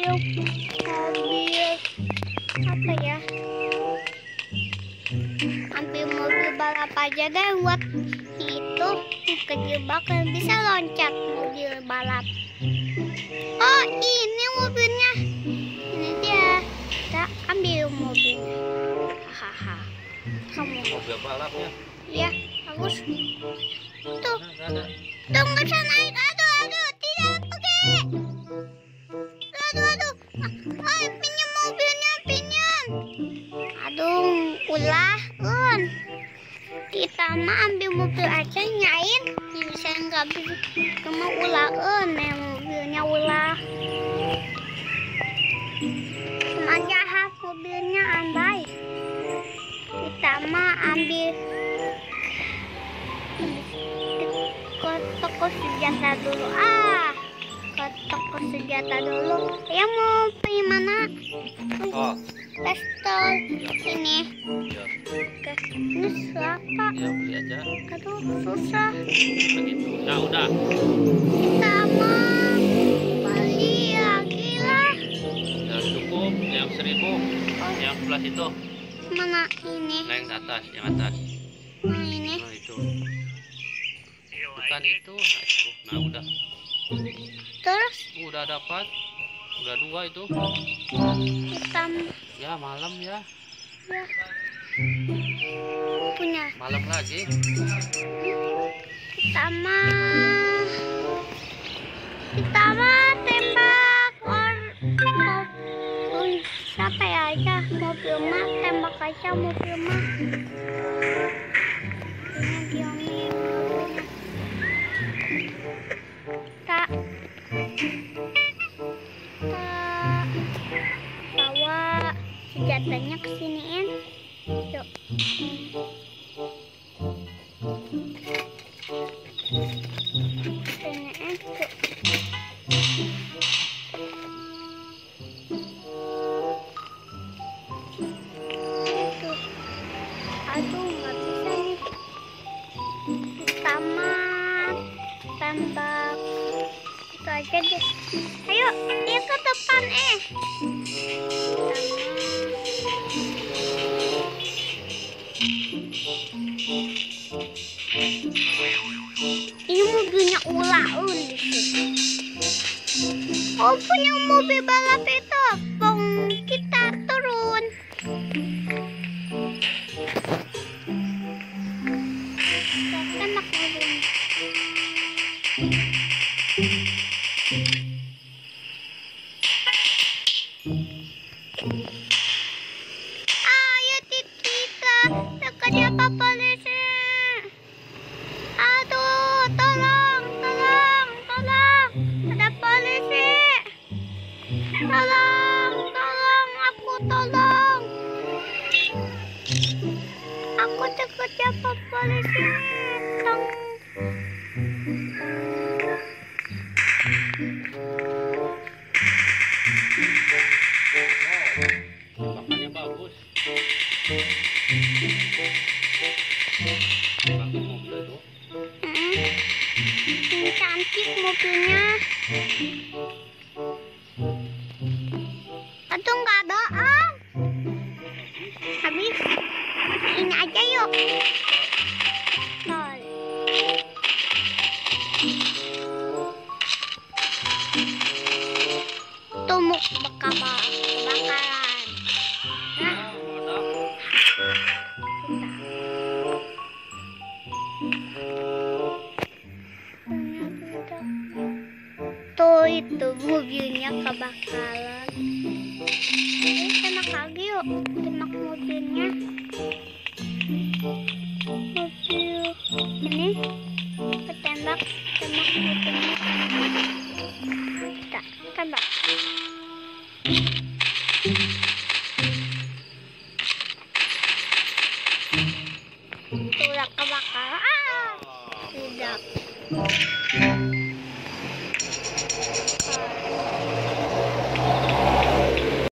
mobil apa ya? Ambil mobil balap aja deh buat itu kejebak dan bisa loncat mobil balap. Oh ini mobilnya, ini dia. Kita ambil mobilnya. Hahaha. Kamu mobil balapnya? Iya bagus. Tuh, tuh nggak bisa naik. Aduh, tidak pakai. Aduh. Pinjam mobilnya, pinjam. Aduh, ulah, kita mah ambil mobil aja nyain. Bisa nggak bisa cuma ulah, mobilnya ulah. Cuma jahat mobilnya andai. Kita mah ambil ke toko senjata dulu. Ke toko senjata dulu. Ya mau pergi mana? Oh, Pistol ini. ya. Oke, ini siapa? Ya beli aja. Aduh, susah. Begitu. Nah, udah. Kita mau beli lagi lah. Ya cukup. Yang 1000. Oh, Yang sebelah itu. mana ini? Nah, yang atas, yang atas. Mana ini? Nah, itu. Bukan itu. Nah, itu. Nah, udah. Terus Udah dapat. Udah 2 itu. kita Ya, malam ya. ya, punya. Malam lagi. Kita mah tembak siapa ya aja mobil mah tembak aja mobil mah. Ini diambil mobilnya. Tak bawa senjatanya kesiniin. Yuk. Kesiniin tuh. Tuh. Aduh, nggak bisa nih. Tamat. Tembak. Itu aja deh. Ayo, dia ke depan Ini mobilnya ulah di situ. Oh, punya mobil balap itu. Bong, kita turun. Kita tembak mobilnya. Ayo kita kejar Pak Polisi. Aduh, tolong. Ada polisi. Tolong, aku tolong. Aku dikejar Pak Polisi. Tolong. Makanya bagus. Bagus mobil itu. Ini cantik mobilnya. Aduh, nggak ada. Habis. Ini aja yuk. Tol. Tumuk kebakaran. Nah, tuh itu mobilnya kebakaran. Tembak lagi yuk, tembak mobilnya. Mobil ini ketembak mobilnya. Kita tembak. Tuh udah kebakaran. Tidak.